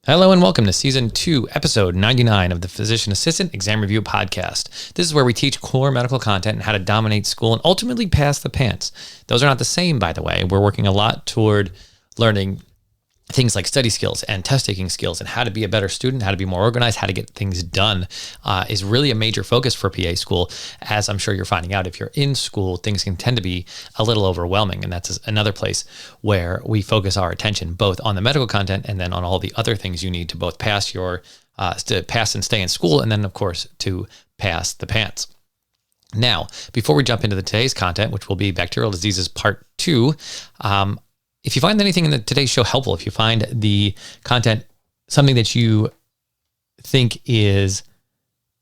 Hello and welcome to Season 2, Episode 99 of the Physician Assistant Exam Review Podcast. This is where we teach core medical content and how to dominate school and ultimately pass the PANCE. Those are not the same, by the way. We're working a lot toward learning things like study skills and test-taking skills and how to be a better student, how to be more organized, how to get things done is really a major focus for PA school. As I'm sure you're finding out, if you're in school, things can tend to be a little overwhelming. And that's another place where we focus our attention both on the medical content and then on all the other things you need to both pass to pass and stay in school, and then, of course, to pass the PANCE. Now, before we jump into today's content, which will be Bacterial Diseases Part 2, if you find anything in today's show helpful, if you find the content something that you think is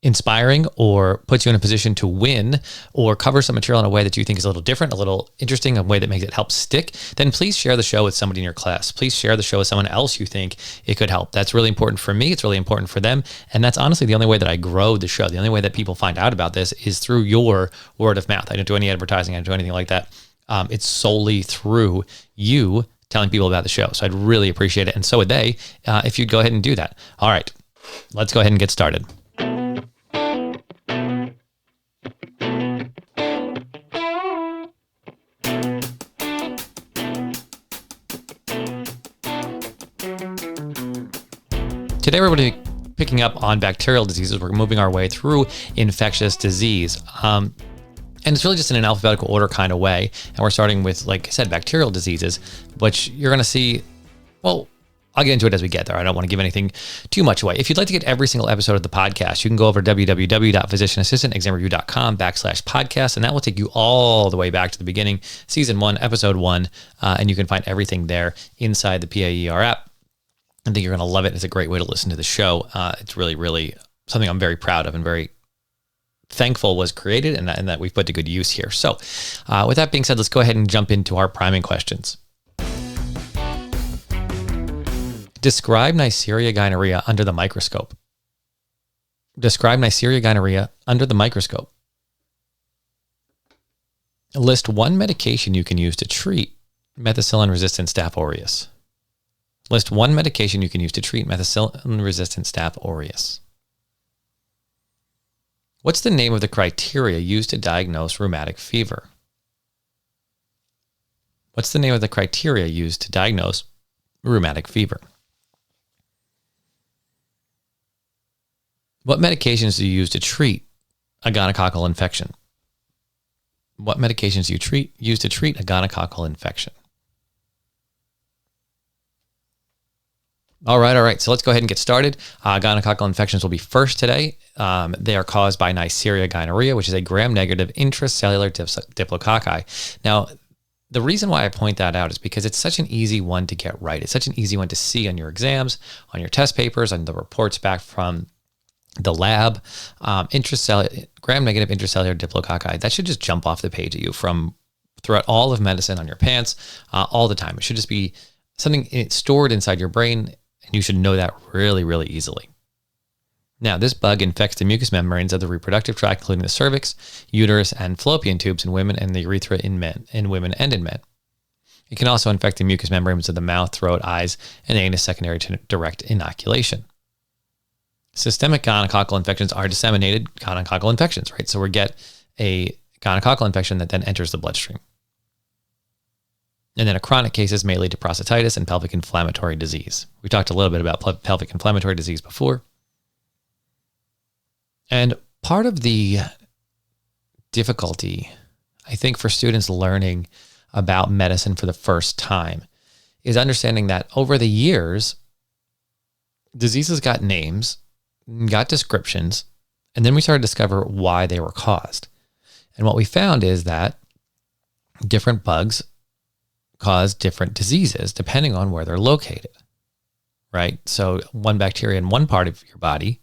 inspiring or puts you in a position to win or cover some material in a way that you think is a little different, a little interesting, a way that makes it help stick, then please share the show with somebody in your class. Please share the show with someone else you think it could help. That's really important for me. It's really important for them. And that's honestly the only way that I grow the show. The only way that people find out about this is through your word of mouth. I don't do any advertising. I don't do anything like that. It's solely through you telling people about the show. So I'd really appreciate it. And so would they if you'd go ahead and do that. All right, let's go ahead and get started. Today we're going to be picking up on bacterial diseases. We're moving our way through infectious disease. And it's really just in an alphabetical order kind of way. And we're starting with, like I said, bacterial diseases, which you're going to see, well, I'll get into it as we get there. I don't want to give anything too much away. If you'd like to get every single episode of the podcast, you can go over to www.physicianassistantexamreview.com/podcast, and that will take you all the way back to the beginning, Season 1, Episode 1, and you can find everything there inside the PAER app. I think you're going to love it. It's a great way to listen to the show. It's really, really something I'm very proud of and very thankful was created and that we've put to good use here. So with that being said, let's go ahead and jump into our priming questions. Describe Neisseria gonorrhea under the microscope. Describe Neisseria gonorrhea under the microscope. List one medication you can use to treat methicillin-resistant Staph aureus. List one medication you can use to treat methicillin-resistant Staph aureus. What's the name of the criteria used to diagnose rheumatic fever? What's the name of the criteria used to diagnose rheumatic fever? What medications do you use to treat a gonococcal infection? What medications do you use to treat a gonococcal infection? All right. So let's go ahead and get started. Gonococcal infections will be first today. They are caused by Neisseria gonorrhea, which is a gram-negative intracellular diplococci. Now, the reason why I point that out is because it's such an easy one to get right. It's such an easy one to see on your exams, on your test papers, on the reports back from the lab. Gram-negative intracellular diplococci, that should just jump off the page at you from throughout all of medicine on your PANCE all the time. It should just be something stored inside your brain, and you should know that really, really easily. Now, this bug infects the mucous membranes of the reproductive tract, including the cervix, uterus, and fallopian tubes in women and the urethra in women and in men. It can also infect the mucous membranes of the mouth, throat, eyes, and anus secondary to direct inoculation. Systemic gonococcal infections are disseminated gonococcal infections, right? So we get a gonococcal infection that then enters the bloodstream. And then a chronic cases may lead to prostatitis and pelvic inflammatory disease. We talked a little bit about pelvic inflammatory disease before. And part of the difficulty, I think, for students learning about medicine for the first time is understanding that over the years, diseases got names, got descriptions, and then we started to discover why they were caused. And what we found is that different bugs cause different diseases depending on where they're located, right? So one bacteria in one part of your body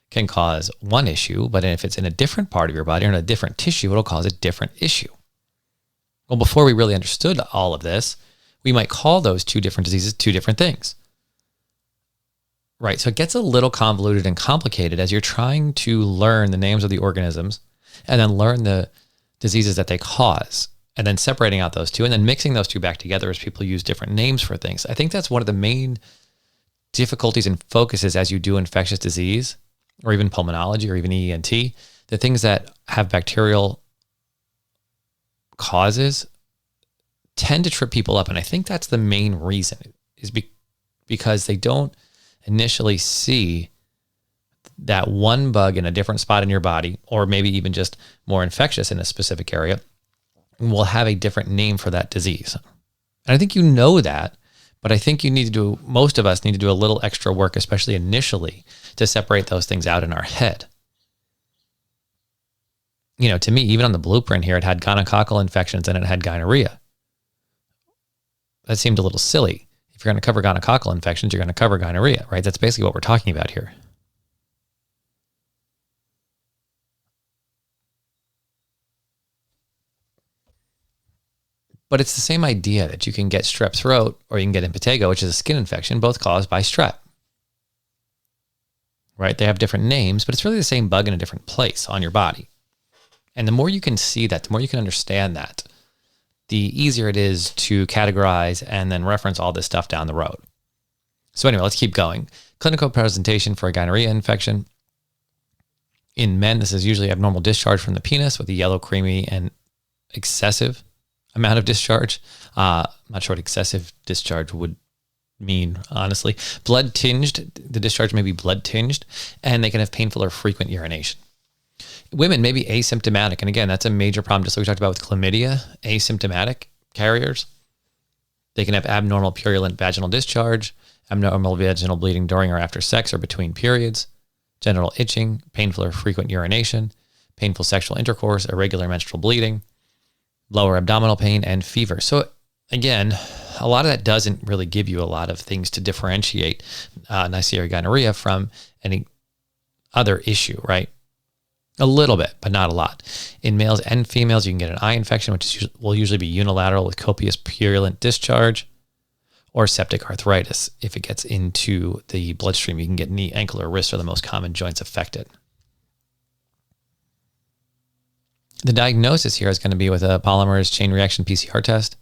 can cause one issue, but if it's in a different part of your body or in a different tissue, it'll cause a different issue. Well, before we really understood all of this, we might call those two different diseases two different things, right? So it gets a little convoluted and complicated as you're trying to learn the names of the organisms and then learn the diseases that they cause, and then separating out those two and then mixing those two back together as people use different names for things. I think that's one of the main difficulties and focuses as you do infectious disease or even pulmonology or even ENT, the things that have bacterial causes tend to trip people up. And I think that's the main reason is because they don't initially see that one bug in a different spot in your body, or maybe even just more infectious in a specific area, will have a different name for that disease. And I think you know that, but I think most of us need to do a little extra work, especially initially, to separate those things out in our head. To me, even on the blueprint here, it had gonococcal infections and it had gonorrhea. That seemed a little silly. If you're going to cover gonococcal infections, you're going to cover gonorrhea, right? That's basically what we're talking about here. But it's the same idea that you can get strep throat or you can get impetigo, which is a skin infection, both caused by strep. Right? They have different names, but it's really the same bug in a different place on your body. And the more you can see that, the more you can understand that, the easier it is to categorize and then reference all this stuff down the road. So anyway, let's keep going. Clinical presentation for a gonorrhea infection. In men, this is usually abnormal discharge from the penis with a yellow, creamy, and excessive amount of discharge. I'm not sure what excessive discharge would mean, honestly. Blood tinged, the discharge may be blood tinged, and they can have painful or frequent urination. Women may be asymptomatic, and again, that's a major problem, just like we talked about with chlamydia, asymptomatic carriers. They can have abnormal purulent vaginal discharge, abnormal vaginal bleeding during or after sex or between periods, genital itching, painful or frequent urination, painful sexual intercourse, irregular menstrual bleeding, lower abdominal pain, and fever. So again, a lot of that doesn't really give you a lot of things to differentiate Neisseria gonorrhea from any other issue, right? A little bit, but not a lot. In males and females, you can get an eye infection, which will usually be unilateral with copious purulent discharge, or septic arthritis. If it gets into the bloodstream, you can get knee, ankle, or wrist are the most common joints affected. The diagnosis here is going to be with a polymerase chain reaction PCR test,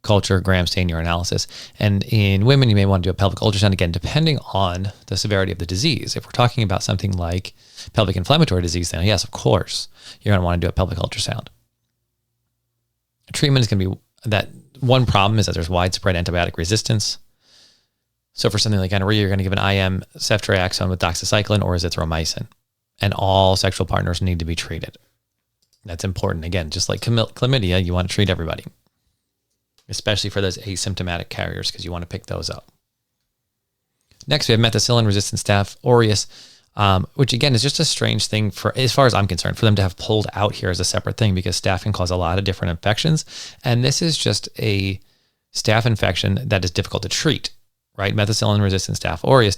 culture, gram stain urinalysis. And in women, you may want to do a pelvic ultrasound, again, depending on the severity of the disease. If we're talking about something like pelvic inflammatory disease, then yes, of course, you're going to want to do a pelvic ultrasound. Treatment is going to be that one problem is that there's widespread antibiotic resistance. So for something like gonorrhea, you're going to give an IM ceftriaxone with doxycycline or azithromycin. And all sexual partners need to be treated. That's important. Again, just like chlamydia, you want to treat everybody, especially for those asymptomatic carriers, because you want to pick those up. Next, we have methicillin-resistant Staph aureus, which again is just a strange thing for, as far as I'm concerned, for them to have pulled out here as a separate thing, because staph can cause a lot of different infections. And this is just a staph infection that is difficult to treat, right? Methicillin-resistant Staph aureus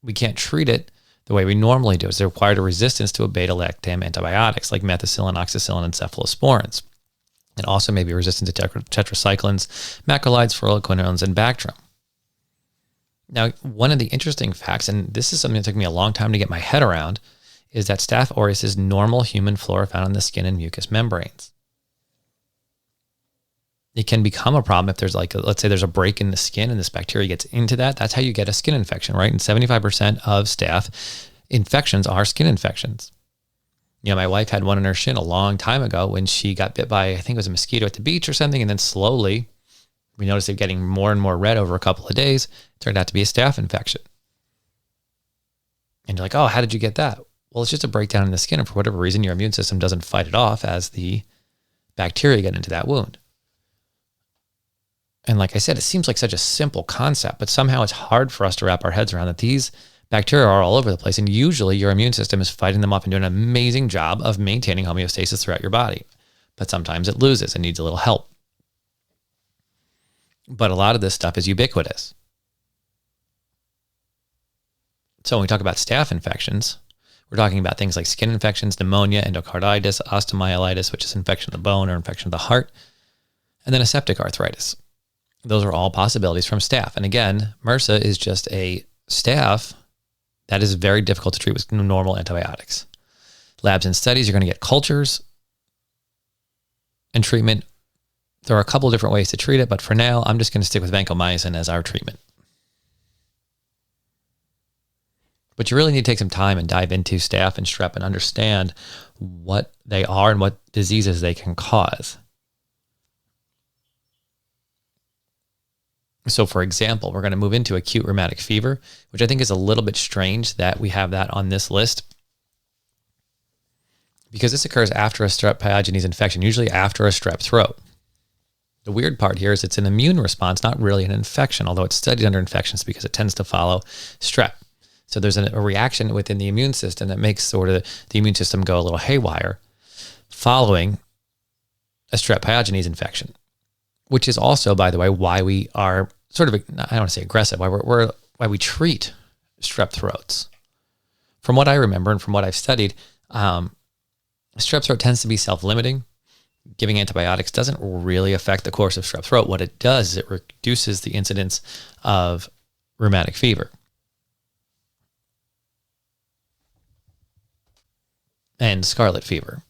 we can't treat it the way we normally do. It's required a resistance to a beta-lactam antibiotics like methicillin, oxacillin, and cephalosporins. It also may be resistant to tetracyclines, macrolides, fluoroquinones, and Bactrim. Now, one of the interesting facts, and this is something that took me a long time to get my head around, is that Staph aureus is normal human flora found in the skin and mucous membranes. It can become a problem if there's let's say there's a break in the skin and this bacteria gets into that. That's how you get a skin infection, right? And 75% of staph infections are skin infections. My wife had one in her shin a long time ago when she got bit by, I think it was a mosquito at the beach or something. And then slowly we noticed it getting more and more red over a couple of days. It turned out to be a staph infection. And you're like, oh, how did you get that? Well, it's just a breakdown in the skin. And for whatever reason, your immune system doesn't fight it off as the bacteria get into that wound. And like I said, it seems like such a simple concept, but somehow it's hard for us to wrap our heads around that these bacteria are all over the place. And usually your immune system is fighting them off and doing an amazing job of maintaining homeostasis throughout your body. But sometimes it loses and needs a little help. But a lot of this stuff is ubiquitous. So when we talk about staph infections, we're talking about things like skin infections, pneumonia, endocarditis, osteomyelitis, which is infection of the bone or infection of the heart, and then a septic arthritis. Those are all possibilities from staph. And again, MRSA is just a staph that is very difficult to treat with normal antibiotics. Labs and studies, you're going to get cultures and treatment. There are a couple of different ways to treat it, but for now, I'm just going to stick with vancomycin as our treatment. But you really need to take some time and dive into staph and strep and understand what they are and what diseases they can cause. So for example, we're going to move into acute rheumatic fever, which I think is a little bit strange that we have that on this list, because this occurs after a strep pyogenes infection, usually after a strep throat. The weird part here is it's an immune response, not really an infection, although it's studied under infections because it tends to follow strep. So there's a reaction within the immune system that makes sort of the immune system go a little haywire following a strep pyogenes infection, which is also, by the way, why we are sort of, I don't want to say aggressive, why we treat strep throats. From what I remember and from what I've studied, strep throat tends to be self-limiting. Giving antibiotics doesn't really affect the course of strep throat. What it does is it reduces the incidence of rheumatic fever. And scarlet fever.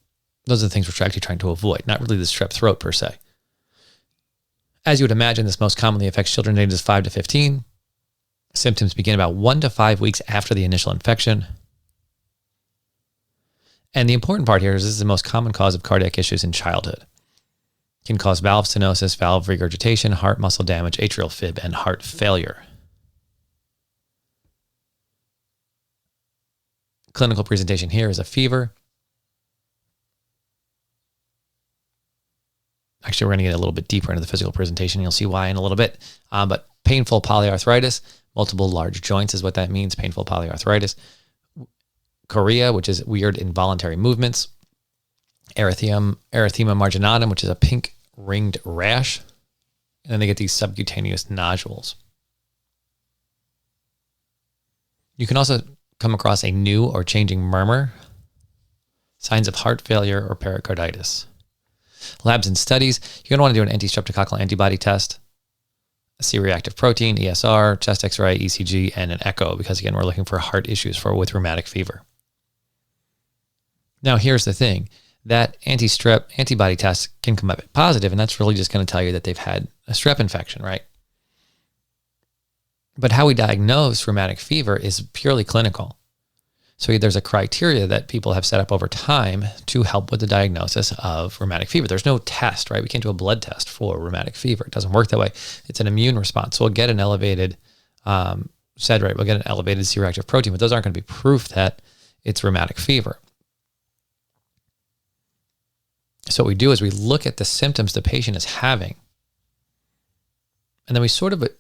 Those are the things we're actually trying to avoid, not really the strep throat per se. As you would imagine, this most commonly affects children ages 5 to 15. Symptoms begin about 1 to 5 weeks after the initial infection. And the important part here is this is the most common cause of cardiac issues in childhood. It can cause valve stenosis, valve regurgitation, heart muscle damage, atrial fib, and heart failure. Clinical presentation here is a fever. Actually, we're going to get a little bit deeper into the physical presentation. You'll see why in a little bit. But painful polyarthritis, multiple large joints is what that means, painful polyarthritis. Chorea, which is weird involuntary movements. Erythema marginatum, which is a pink ringed rash. And then they get these subcutaneous nodules. You can also come across a new or changing murmur, signs of heart failure or pericarditis. Labs and studies, you're going to want to do an anti-streptococcal antibody test, a C-reactive protein, ESR, chest X-ray, ECG, and an echo, because again, we're looking for heart issues with rheumatic fever. Now, here's the thing. That anti-strep antibody test can come up positive, and that's really just going to tell you that they've had a strep infection, right? But how we diagnose rheumatic fever is purely clinical. So there's a criteria that people have set up over time to help with the diagnosis of rheumatic fever. There's no test, right? We can't do a blood test for rheumatic fever. It doesn't work that way. It's an immune response. So we'll get an elevated we'll get an elevated C-reactive protein, but those aren't going to be proof that it's rheumatic fever. So what we do is we look at the symptoms the patient is having. And then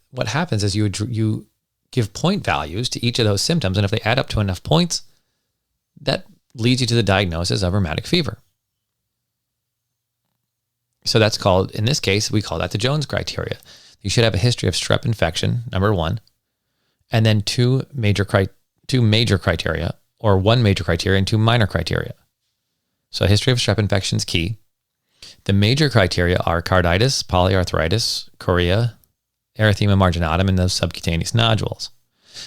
what happens is you give point values to each of those symptoms. And if they add up to enough points, that leads you to the diagnosis of rheumatic fever. So that's called, in this case, we call that the Jones criteria. You should have a history of strep infection, number one, and then two major criteria, or one major criteria and two minor criteria. So a history of strep infection is key. The major criteria are carditis, polyarthritis, chorea, erythema marginatum, and those subcutaneous nodules.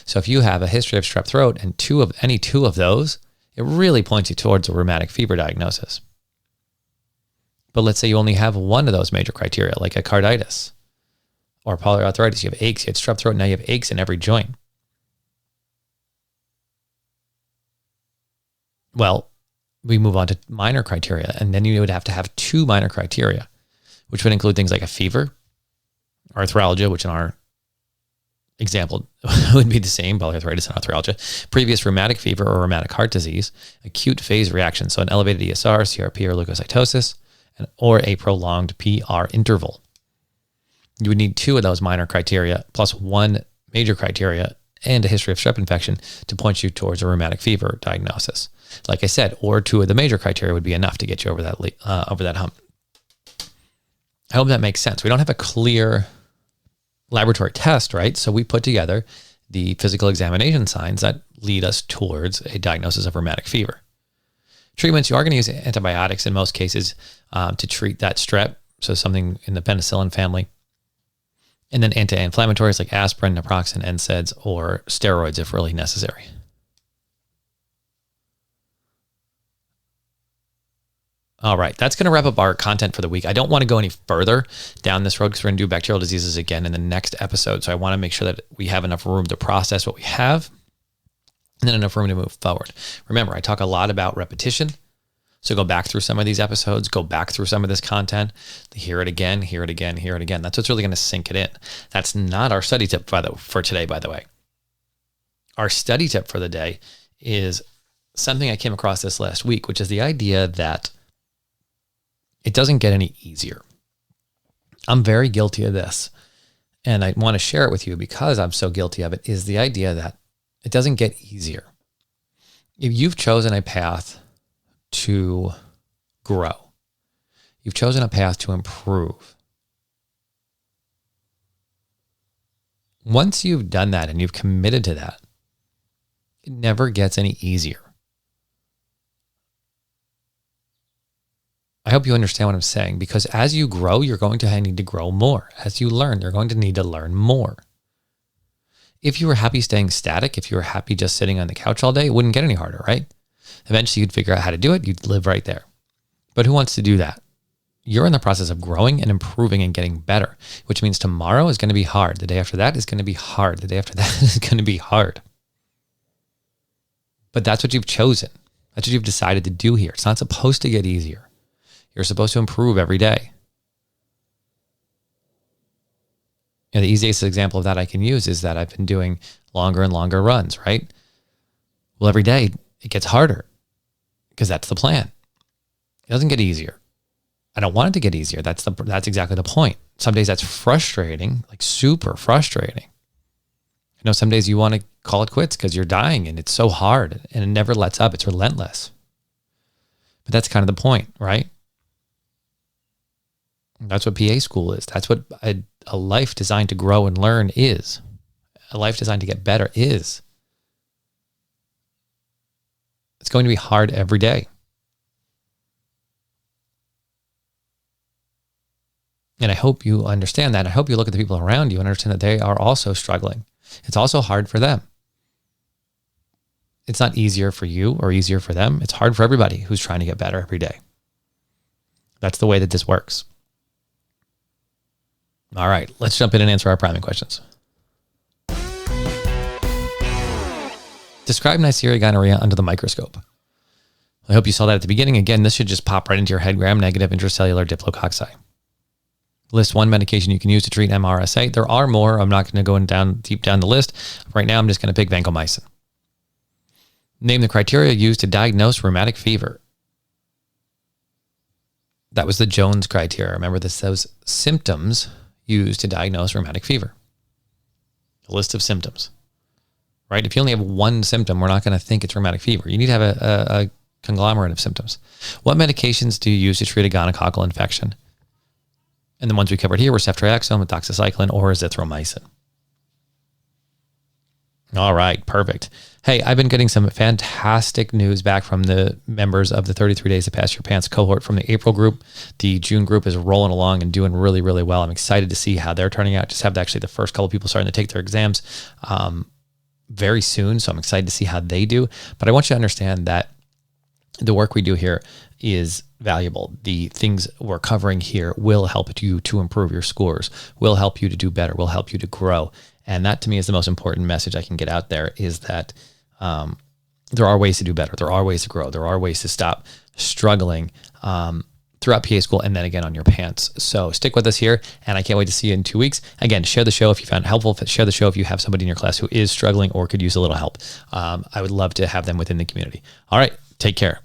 So if you have a history of strep throat and any two of those, it really points you towards a rheumatic fever diagnosis. But let's say you only have one of those major criteria, like a carditis or polyarthritis. You have aches, you had strep throat, now you have aches in every joint. Well, we move on to minor criteria, and then you would have to have two minor criteria, which would include things like a fever, arthralgia, which in our example would be the same, polyarthritis and arthralgia, previous rheumatic fever or rheumatic heart disease, acute phase reaction, so an elevated ESR, CRP, or leukocytosis, or a prolonged PR interval. You would need two of those minor criteria plus one major criteria and a history of strep infection to point you towards a rheumatic fever diagnosis. Like I said, or two of the major criteria would be enough to get you over that hump. I hope that makes sense. We don't have a clear laboratory test, right? So we put together the physical examination signs that lead us towards a diagnosis of rheumatic fever. Treatments, you are going to use antibiotics in most cases to treat that strep, so something in the penicillin family. And then anti-inflammatories like aspirin, naproxen, NSAIDs, or steroids if really necessary. All right, that's going to wrap up our content for the week. I don't want to go any further down this road because we're going to do bacterial diseases again in the next episode. So I want to make sure that we have enough room to process what we have. and then enough room to move forward. Remember, I talk a lot about repetition. So go back through some of these episodes, go back through some of this content, hear it again, hear it again, hear it again. That's what's really going to sink it in. That's not our study tip for today, by the way. Our study tip for the day is something I came across this last week, which is the idea that it doesn't get any easier. I'm very guilty of this, and I want to share it with you because I'm so guilty of it, is the idea that it doesn't get easier. If you've chosen a path to grow, you've chosen a path to improve, once you've done that and you've committed to that, it never gets any easier. I hope you understand what I'm saying, because as you grow, you're going to need to grow more. As you learn, you're going to need to learn more. If you were happy staying static, if you were happy just sitting on the couch all day, it wouldn't get any harder, right? Eventually you'd figure out how to do it. You'd live right there. But who wants to do that? You're in the process of growing and improving and getting better, which means tomorrow is going to be hard. The day after that is going to be hard. The day after that is going to be hard. But that's what you've chosen. That's what you've decided to do here. It's not supposed to get easier. You're supposed to improve every day. The easiest example of that I can use is that I've been doing longer and longer runs, right? Well, every day it gets harder because that's the plan. It doesn't get easier. I don't want it to get easier. That's exactly the point. Some days that's frustrating, like super frustrating. I know some days you want to call it quits because you're dying and it's so hard and it never lets up. It's relentless. But that's kind of the point, right? That's what PA school is. That's what a life designed to grow and learn is. A life designed to get better is. It's going to be hard every day. And I hope you understand that. I hope you look at the people around you and understand that they are also struggling. It's also hard for them. It's not easier for you or easier for them. It's hard for everybody who's trying to get better every day. That's the way that this works. All right, let's jump in and answer our priming questions. Describe Neisseria gonorrhea under the microscope. I hope you saw that at the beginning. Again, this should just pop right into your head. Gram-negative intracellular diplococci. List one medication you can use to treat MRSA. There are more. I'm not going to go deep down the list. Right now, I'm just going to pick vancomycin. Name the criteria used to diagnose rheumatic fever. That was the Jones criteria. Remember this? Those symptoms used to diagnose rheumatic fever. A list of symptoms, right? If you only have one symptom, we're not going to think it's rheumatic fever. You need to have a conglomerate of symptoms. What medications do you use to treat a gonococcal infection? And the ones we covered here were ceftriaxone, doxycycline, or azithromycin. All right, perfect. Hey, I've been getting some fantastic news back from the members of the 33 Days to Pass Your PANCE cohort from the April group. The June group is rolling along and doing really, really well. I'm excited to see how they're turning out. Just have actually the first couple of people starting to take their exams very soon, so I'm excited to see how they do. But I want you to understand that the work we do here is valuable. The things we're covering here will help you to improve your scores, will help you to do better, will help you to grow. And that to me is the most important message I can get out there, is that there are ways to do better. There are ways to grow. There are ways to stop struggling throughout PA school and then again on your PANCE. So stick with us here, and I can't wait to see you in 2 weeks. Again, share the show if you found it helpful. Share the show if you have somebody in your class who is struggling or could use a little help. I would love to have them within the community. All right, take care.